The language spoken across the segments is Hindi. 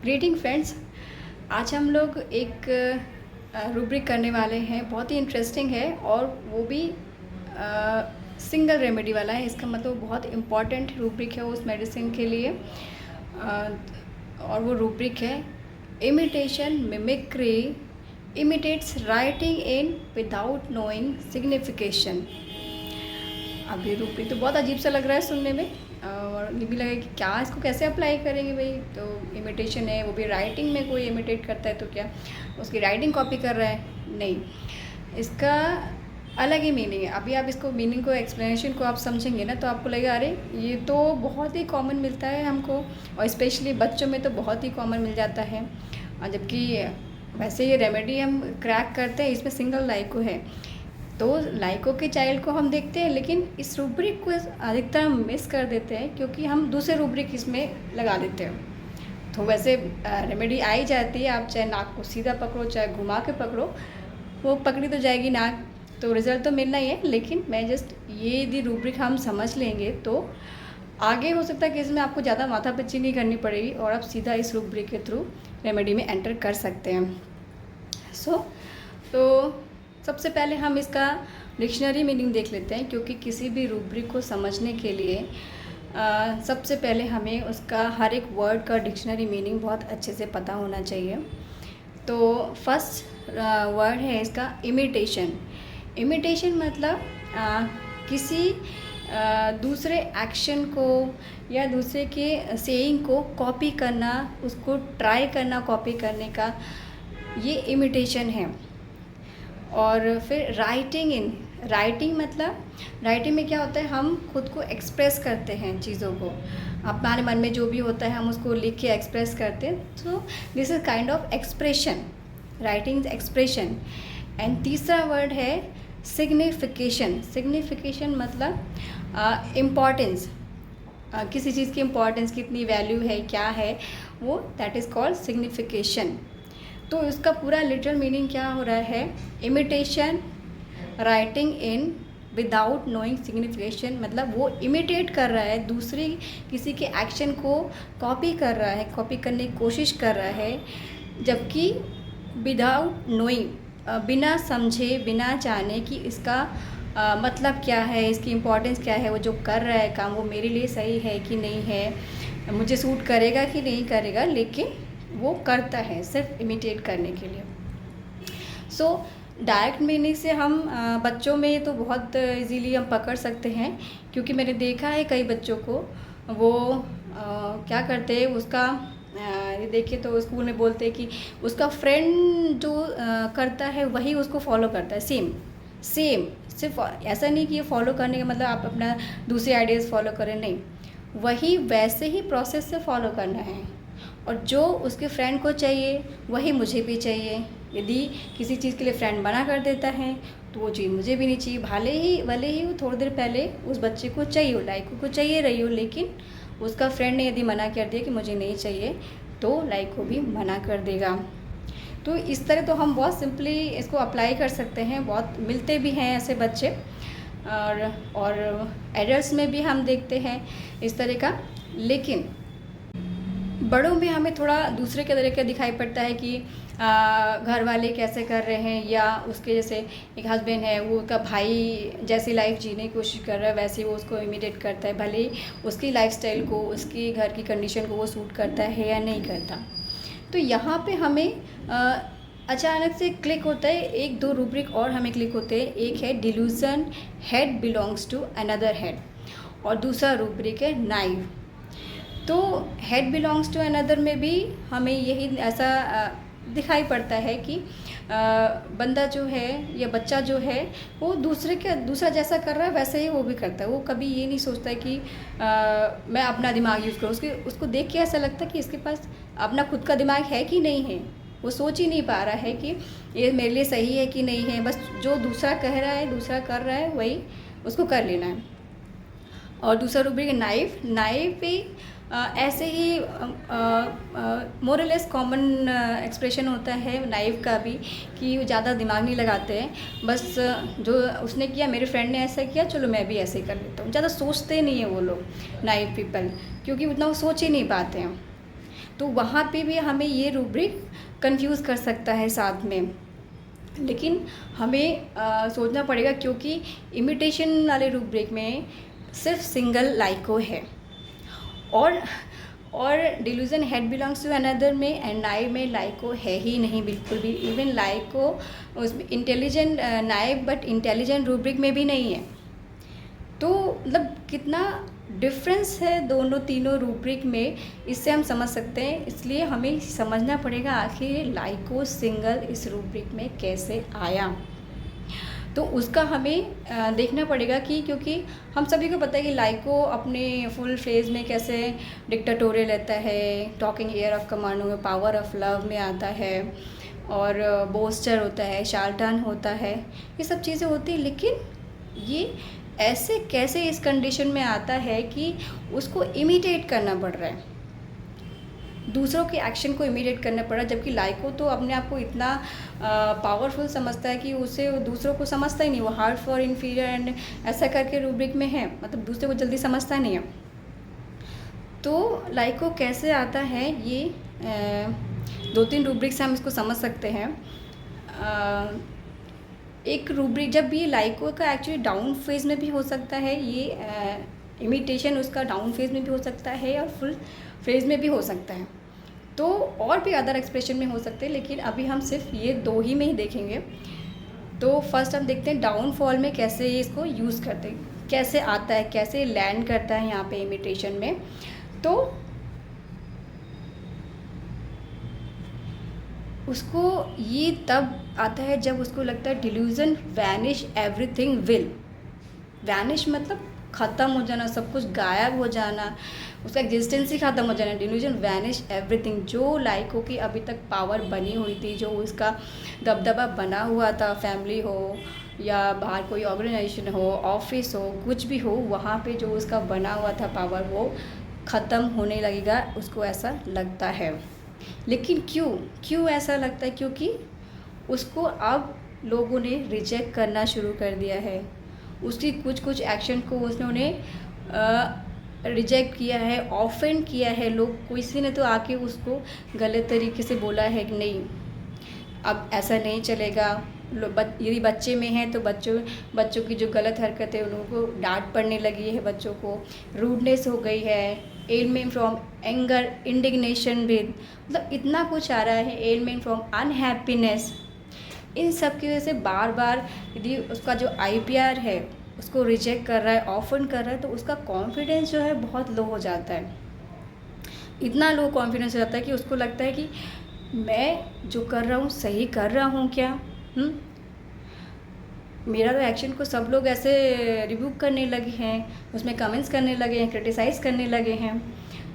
Greeting friends. आज हम लोग एक रूब्रिक करने वाले हैं, बहुत ही इंटरेस्टिंग है और वो भी सिंगल रेमेडी वाला है। इसका मतलब बहुत इम्पॉर्टेंट रूब्रिक है उस मेडिसिन के लिए। और वो रूब्रिक है imitation mimicry imitates writing in without knowing signification. अब ये रूब्रिक तो बहुत अजीब सा लग रहा है सुनने में, और ये भी लगे कि क्या इसको कैसे अप्लाई करेंगे भाई। तो इमिटेशन है, वो भी राइटिंग में कोई इमिटेट करता है तो क्या उसकी राइटिंग कॉपी कर रहा है? नहीं, इसका अलग ही मीनिंग है। अभी आप इसको मीनिंग को, एक्सप्लेनेशन को आप समझेंगे ना तो आपको लगेगा अरे ये तो बहुत ही कॉमन मिलता है हमको, और स्पेशली बच्चों में तो बहुत ही कॉमन मिल जाता है। और जबकि वैसे ये रेमेडी हम क्रैक करते हैं, इसमें सिंगल लाइको है, तो लाइको के चाइल्ड को हम देखते हैं, लेकिन इस रूब्रिक को अधिकतर मिस कर देते हैं क्योंकि हम दूसरे रूब्रिक इसमें लगा देते हैं। तो वैसे रेमेडी आ ही जाती है, आप चाहे नाक को सीधा पकड़ो चाहे घुमा के पकड़ो, वो पकड़ी तो जाएगी नाक, तो रिज़ल्ट तो मिलना ही है। लेकिन मैं जस्ट ये यदि रूब्रिक हम समझ लेंगे तो आगे हो सकता है कि इसमें आपको ज़्यादा माथापच्ची नहीं करनी पड़ेगी और आप सीधा इस रूब्रिक के थ्रू रेमेडी में एंटर कर सकते हैं। तो सबसे पहले हम इसका डिक्शनरी मीनिंग देख लेते हैं, क्योंकि किसी भी रूब्रिक को समझने के लिए सबसे पहले हमें उसका हर एक वर्ड का डिक्शनरी मीनिंग बहुत अच्छे से पता होना चाहिए। तो फर्स्ट वर्ड है इसका इमिटेशन। इमिटेशन मतलब किसी दूसरे एक्शन को या दूसरे के सेइंग को कॉपी करना, उसको ट्राई करना कॉपी करने का, ये इमिटेशन है। और फिर राइटिंग मतलब राइटिंग में क्या होता है, हम खुद को एक्सप्रेस करते हैं चीज़ों को, हमारे मन में जो भी होता है हम उसको लिख के एक्सप्रेस करते हैं। So this is kind of expression, writing is expression. And तीसरा वर्ड है सिग्निफिकेशन। सिग्निफिकेशन मतलब इम्पॉर्टेंस, किसी चीज़ की इम्पॉर्टेंस कितनी वैल्यू है, क्या है वो, दैट इज़ कॉल्ड सिग्निफिकेशन। तो इसका पूरा लिटरल मीनिंग क्या हो रहा है, imitation writing in without knowing signification, मतलब वो इमिटेट कर रहा है, दूसरी किसी के एक्शन को कॉपी कर रहा है, कॉपी करने की कोशिश कर रहा है, जबकि विदाउट नोइंग, बिना समझे बिना जाने कि इसका मतलब क्या है, इसकी इम्पोर्टेंस क्या है, वो जो कर रहा है काम वो मेरे लिए सही है कि नहीं है, मुझे सूट करेगा कि नहीं करेगा, लेकिन वो करता है सिर्फ इमिटेट करने के लिए। सो डायरेक्ट मीनिंग से हम बच्चों में तो बहुत इजीली हम पकड़ सकते हैं, क्योंकि मैंने देखा है कई बच्चों को, वो क्या करते हैं, उसका ये देखिए तो स्कूल में बोलते हैं कि उसका फ्रेंड जो करता है वही उसको फॉलो करता है, सेम। सिर्फ ऐसा नहीं कि ये फॉलो करने का मतलब आप अपना दूसरे आइडियाज़ फॉलो करें, नहीं, वही वैसे ही प्रोसेस से फॉलो करना है, और जो उसके फ्रेंड को चाहिए वही मुझे भी चाहिए। यदि किसी चीज़ के लिए फ्रेंड मना कर देता है तो वो चीज़ मुझे भी नहीं चाहिए, भले ही वो थोड़ी देर पहले उस बच्चे को चाहिए हो, लाइको को चाहिए रही हो, लेकिन उसका फ्रेंड ने यदि मना कर दिया कि मुझे नहीं चाहिए तो लाइको भी मना कर देगा। तो इस तरह तो हम बहुत सिंपली इसको अप्लाई कर सकते हैं, बहुत मिलते भी हैं ऐसे बच्चे, और एडल्ट्स में भी हम देखते हैं इस तरह का। लेकिन बड़ों में हमें थोड़ा दूसरे के तरीके दिखाई पड़ता है कि घर वाले कैसे कर रहे हैं, या उसके जैसे एक हस्बैंड है, वो उसका भाई जैसी लाइफ जीने की कोशिश कर रहा है वैसे वो उसको इमिटेट करता है, भले ही उसकी लाइफस्टाइल को, उसकी घर की कंडीशन को वो सूट करता है या नहीं करता। तो यहाँ पे हमें अचानक से क्लिक होता है, एक दो रूब्रिक और हमें क्लिक होते हैं। एक है delusion, head belongs to another हेड, और दूसरा रूब्रिक है नाइव। तो हेड बिलोंग्स टू अनदर में भी हमें यही ऐसा दिखाई पड़ता है कि बंदा जो है या बच्चा जो है वो दूसरा जैसा कर रहा है वैसे ही वो भी करता है। वो कभी ये नहीं सोचता है कि मैं अपना दिमाग यूज़ करूँ, उसको देख के ऐसा लगता है कि इसके पास अपना खुद का दिमाग है कि नहीं है। वो सोच ही नहीं पा रहा है कि ये मेरे लिए सही है कि नहीं है, बस जो दूसरा कह रहा है, दूसरा कर रहा है, वही उसको कर लेना है। और दूसरा रूब्रिक नाइव भी ऐसे ही मोरलेस कॉमन एक्सप्रेशन होता है नाइव का भी, कि ज़्यादा दिमाग नहीं लगाते हैं, बस जो उसने किया, मेरे फ्रेंड ने ऐसा किया, चलो मैं भी ऐसे ही कर लेता हूँ। ज़्यादा सोचते नहीं हैं वो लोग नाइव पीपल, क्योंकि उतना वो सोच ही नहीं पाते हैं। तो वहाँ पे भी हमें ये रूब्रिक कंफ्यूज कर सकता है साथ में। लेकिन हमें सोचना पड़ेगा, क्योंकि इमिटेशन वाले रूब्रिक में सिर्फ सिंगल लाइको है, और delusion head belongs to another में, एंड नाइब में लाइको है ही नहीं बिल्कुल भी। इवन लाइको उसमें intelligent naib but intelligent rubric में भी नहीं है। तो मतलब कितना डिफरेंस है दोनों तीनों रूब्रिक में, इससे हम समझ सकते हैं। इसलिए हमें समझना पड़ेगा आखिर लाइको सिंगल इस रूब्रिक में कैसे आया। तो उसका हमें देखना पड़ेगा कि, क्योंकि हम सभी को पता है कि लाइको अपने फुल फेज में कैसे डिक्टेटोरियल लेता है, टॉकिंग एयर ऑफ कमांड में, पावर ऑफ लव में आता है, और बोस्टर होता है, शार्लटान होता है, ये सब चीज़ें होती हैं। लेकिन ये ऐसे कैसे इस कंडीशन में आता है कि उसको इमिटेट करना पड़ रहा है, दूसरों के एक्शन को इमिटेट करना पड़ा, जबकि लाइको तो अपने आप को इतना पावरफुल समझता है कि उसे दूसरों को समझता ही नहीं। वो हार्ड फॉर इन्फीरियर एंड ऐसा करके रूब्रिक में है, मतलब दूसरे को जल्दी समझता नहीं है। तो लाइको कैसे आता है, ये 2-3 रूब्रिक से हम इसको समझ सकते हैं। एक रूब्रिक, जब ये लाइको का एक्चुअली डाउन फेज में भी हो सकता है, ये इमिटेशन उसका डाउन फेज में भी हो सकता है और फुल फेज में भी हो सकता है। तो और भी अदर एक्सप्रेशन में हो सकते हैं, लेकिन अभी हम सिर्फ ये 2 ही में ही देखेंगे। तो फर्स्ट हम देखते हैं डाउनफॉल में कैसे ये इसको यूज़ करते हैं, कैसे आता है, कैसे लैंड करता है यहाँ पे इमिटेशन में। तो उसको ये तब आता है जब उसको लगता है delusion vanish everything will. Vanish मतलब ख़त्म हो जाना, सब कुछ गायब हो जाना, उसका एग्जिस्टेंस ही ख़त्म हो जाना। डिल्यूजन वैनिश एवरीथिंग, जो लाइको की अभी तक पावर बनी हुई थी, जो उसका दबदबा बना हुआ था, फैमिली हो या बाहर कोई ऑर्गेनाइजेशन हो, ऑफिस हो, कुछ भी हो, वहाँ पे जो उसका बना हुआ था पावर, वो ख़त्म होने लगेगा, उसको ऐसा लगता है। लेकिन क्यों ऐसा लगता है? क्योंकि उसको अब लोगों ने रिजेक्ट करना शुरू कर दिया है। उसकी कुछ एक्शन को उन्होंने रिजेक्ट किया है, ऑफेंड किया है। लोग, किसी ने तो आके उसको गलत तरीके से बोला है कि नहीं, अब ऐसा नहीं चलेगा। यदि बच्चे में हैं तो बच्चों की जो गलत हरकत है, उन लोगों को डांट पड़ने लगी है, बच्चों को रूडनेस हो गई है, ailment from anger, indignation with, मतलब इतना कुछ आ रहा है, एलमेंट फ्रॉम अनहैप्पीनेस। इन सब की वजह से बार बार यदि उसका जो IPR है उसको रिजेक्ट कर रहा है, ऑफन कर रहा है, तो उसका कॉन्फिडेंस जो है बहुत लो हो जाता है। इतना लो कॉन्फिडेंस हो जाता है कि उसको लगता है कि मैं जो कर रहा हूँ सही कर रहा हूँ क्या? मेरा तो एक्शन को सब लोग ऐसे रिव्यू करने लगे हैं, उसमें कमेंट्स करने लगे हैं, क्रिटिसाइज़ करने लगे हैं।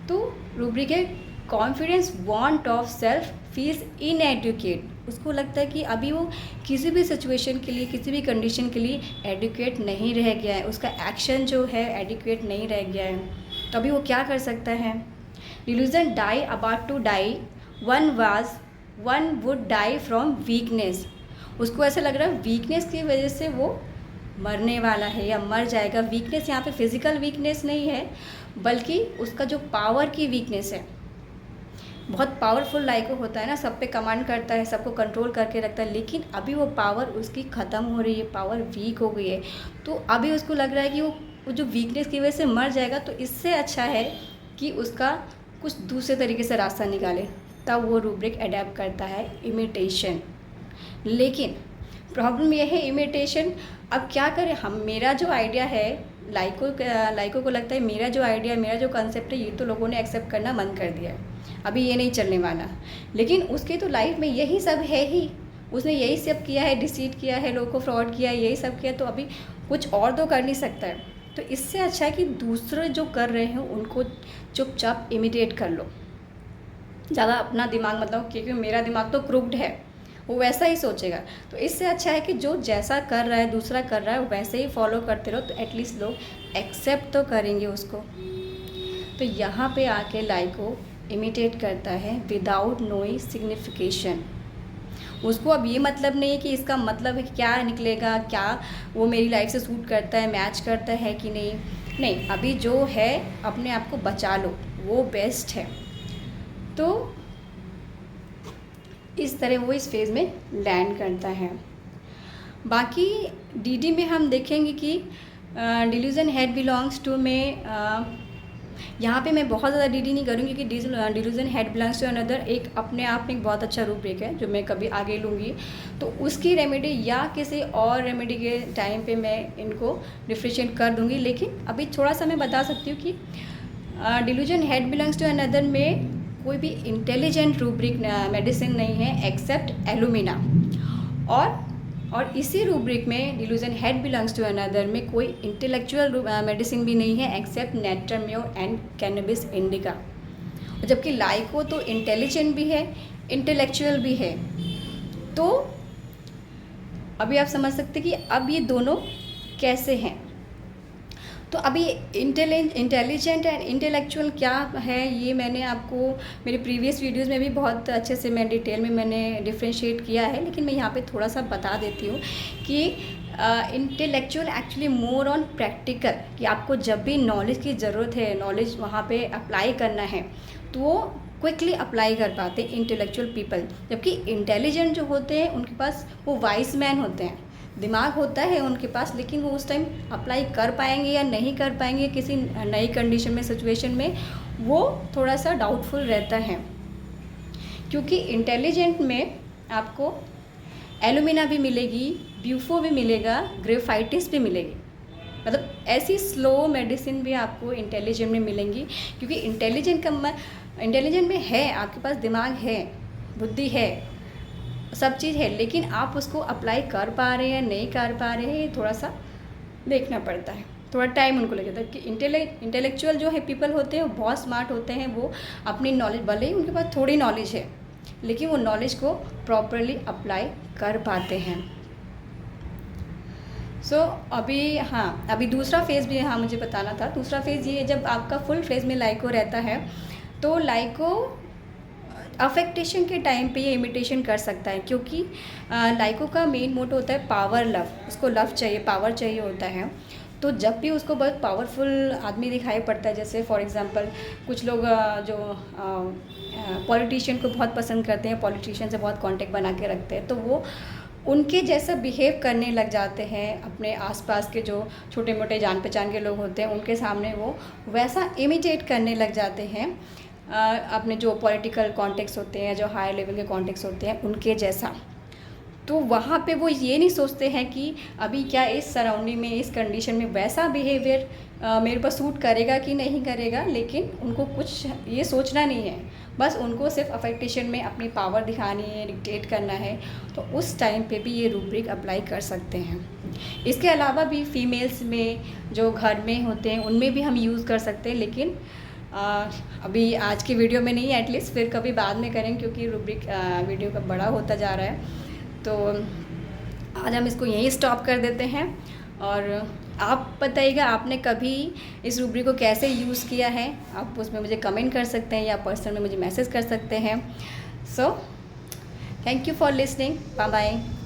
तो रूब्रिक है confidence, want of self, feels inadequate. उसको लगता है कि अभी वो किसी भी सिचुएशन के लिए, किसी भी कंडीशन के लिए एडुकेट नहीं रह गया है, उसका एक्शन जो है एडुकेट नहीं रह गया है। तो अभी वो क्या कर सकता है? Delusion die, about to die, one would die from weakness. उसको ऐसा लग रहा है वीकनेस की वजह से वो मरने वाला है या मर जाएगा। वीकनेस यहाँ पे फिज़िकल वीकनेस नहीं है, बल्कि उसका जो पावर की वीकनेस है। बहुत पावरफुल लाइको होता है ना, सब पे कमांड करता है, सबको कंट्रोल करके रखता है, लेकिन अभी वो पावर उसकी ख़त्म हो रही है, पावर वीक हो गई है। तो अभी उसको लग रहा है कि वो जो वीकनेस की वजह से मर जाएगा, तो इससे अच्छा है कि उसका कुछ दूसरे तरीके से रास्ता निकाले। तब वो रूब्रिक अडेप्ट करता है इमिटेशन। लेकिन प्रॉब्लम यह है इमिटेशन, अब क्या करें हम? मेरा जो आइडिया है, लाइको को लगता है मेरा जो आइडिया, मेरा जो कंसेप्ट है, ये तो लोगों ने एक्सेप्ट करना बंद कर दिया है, अभी ये नहीं चलने वाला। लेकिन उसके तो लाइफ में यही सब है ही, उसने यही सब किया है, डिसीट किया है, लोगों को फ्रॉड किया है, यही सब किया, तो अभी कुछ और तो कर नहीं सकता है। तो इससे अच्छा है कि दूसरे जो कर रहे हैं उनको चुपचाप इमिटेट कर लो, ज़्यादा अपना दिमाग मतलब, क्योंकि मेरा दिमाग तो क्रुक्ड है, वो वैसा ही सोचेगा। तो इससे अच्छा है कि जो जैसा कर रहा है, दूसरा कर रहा है, वैसे ही फॉलो करते रहो, तो एटलीस्ट लोग एक्सेप्ट तो करेंगे उसको। तो यहाँ पे आके लाइको इमिटेट करता है विदाउट नोइंग सिग्निफिकेशन। उसको अब ये मतलब नहीं है कि इसका मतलब है कि क्या निकलेगा, क्या वो मेरी लाइफ से सूट करता है, मैच करता है कि नहीं। अभी जो है अपने आप को बचा लो, वो बेस्ट है। तो इस तरह वो इस फेज़ में लैंड करता है। बाकी डीडी में हम देखेंगे कि डिल्यूजन हेड बिलोंग्स टू में यहाँ पे मैं बहुत ज़्यादा डीडी नहीं करूँगी क्योंकि delusion head belongs to another एक अपने आप में एक बहुत अच्छा रूब्रिक है जो मैं कभी आगे लूँगी, तो उसकी रेमेडी या किसी और रेमेडी के टाइम पे मैं इनको डिफ्रेंशिएट कर दूँगी। लेकिन अभी थोड़ा सा मैं बता सकती हूँ कि delusion head belongs to another में कोई भी इंटेलिजेंट रूब्रिक मेडिसिन नहीं है एक्सेप्ट एलुमिना, और इसी रूब्रिक में delusion head belongs to another में कोई इंटेलेक्चुअल मेडिसिन भी नहीं है एक्सेप्ट नेट्रमियो एंड कैनबिस इंडिका। जबकि लाइको तो इंटेलिजेंट भी है, इंटेलेक्चुअल भी है। तो अभी आप समझ सकते कि अब ये दोनों कैसे हैं। तो अभी इंटेलिजेंट एंड इंटेलेक्चुअल क्या है ये मैंने आपको मेरे प्रीवियस वीडियोस में भी बहुत अच्छे से मैं डिटेल में मैंने डिफ्रेंशिएट किया है, लेकिन मैं यहाँ पे थोड़ा सा बता देती हूँ कि intellectual actually more on practical, कि आपको जब भी नॉलेज की ज़रूरत है, नॉलेज वहाँ पे अप्लाई करना है तो वो क्विकली अप्लाई कर पाते हैं इंटेलेक्चुअल पीपल। जबकि इंटेलिजेंट जो होते हैं उनके पास वो वाइस मैन होते हैं, दिमाग होता है उनके पास, लेकिन वो उस टाइम अप्लाई कर पाएंगे या नहीं कर पाएंगे किसी नई कंडीशन में, सिचुएशन में, वो थोड़ा सा डाउटफुल रहता है। क्योंकि इंटेलिजेंट में आपको एलुमिना भी मिलेगी, ब्यूफो भी मिलेगा, ग्रेफाइटिस भी मिलेगी, मतलब ऐसी स्लो मेडिसिन भी आपको इंटेलिजेंट में मिलेंगी। क्योंकि इंटेलिजेंट में है, आपके पास दिमाग है, बुद्धि है, सब चीज़ है, लेकिन आप उसको अप्लाई कर पा रहे हैं नहीं कर पा रहे हैं, ये थोड़ा सा देखना पड़ता है, थोड़ा टाइम उनको लग जाता है। कि इंटेलेक्चुअल जो है पीपल होते हैं वो बहुत स्मार्ट होते हैं, वो अपनी नॉलेज, भले ही उनके पास थोड़ी नॉलेज है लेकिन वो नॉलेज को प्रॉपरली अप्लाई कर पाते हैं। अभी दूसरा फेज़ भी यहाँ मुझे बताना था। दूसरा फेज़ ये है जब आपका फुल फेज़ में लाइको रहता है, तो लाइको अफेक्टेशन के टाइम पे ये इमिटेशन कर सकता है। क्योंकि लाइको का मेन मोटो होता है पावर लव, उसको लव चाहिए, पावर चाहिए होता है। तो जब भी उसको बहुत पावरफुल आदमी दिखाई पड़ता है, जैसे फॉर एग्जांपल कुछ लोग जो पॉलिटिशियन को बहुत पसंद करते हैं, पॉलिटिशियन से बहुत कांटेक्ट बना के रखते हैं, तो वो उनके जैसा बिहेव करने लग जाते हैं। अपने आसपास के जो छोटे मोटे जान पहचान के लोग होते हैं उनके सामने वो वैसा इमिटेट करने लग जाते हैं, अपने जो पॉलिटिकल कॉन्टेक्ट्स होते हैं, जो हाई लेवल के कॉन्टेक्ट्स होते हैं उनके जैसा। तो वहाँ पे वो ये नहीं सोचते हैं कि अभी क्या इस सराउंडिंग में, इस कंडीशन में वैसा बिहेवियर मेरे पर सूट करेगा कि नहीं करेगा, लेकिन उनको कुछ ये सोचना नहीं है, बस उनको सिर्फ अफेक्टेशन में अपनी पावर दिखानी है, डिक्टेट करना है। तो उस टाइम पे भी ये रूब्रिक अप्लाई कर सकते हैं। इसके अलावा भी फीमेल्स में जो घर में होते हैं उनमें भी हम यूज़ कर सकते हैं, लेकिन अभी आज की वीडियो में नहीं, एटलीस्ट फिर कभी बाद में करेंगे क्योंकि रूब्रिक वीडियो का बड़ा होता जा रहा है। तो आज हम इसको यहीं स्टॉप कर देते हैं। और आप बताइएगा आपने कभी इस रूब्रिक को कैसे यूज़ किया है, आप उसमें मुझे कमेंट कर सकते हैं या पर्सनल में मुझे मैसेज कर सकते हैं। So thank you for listening, bye bye.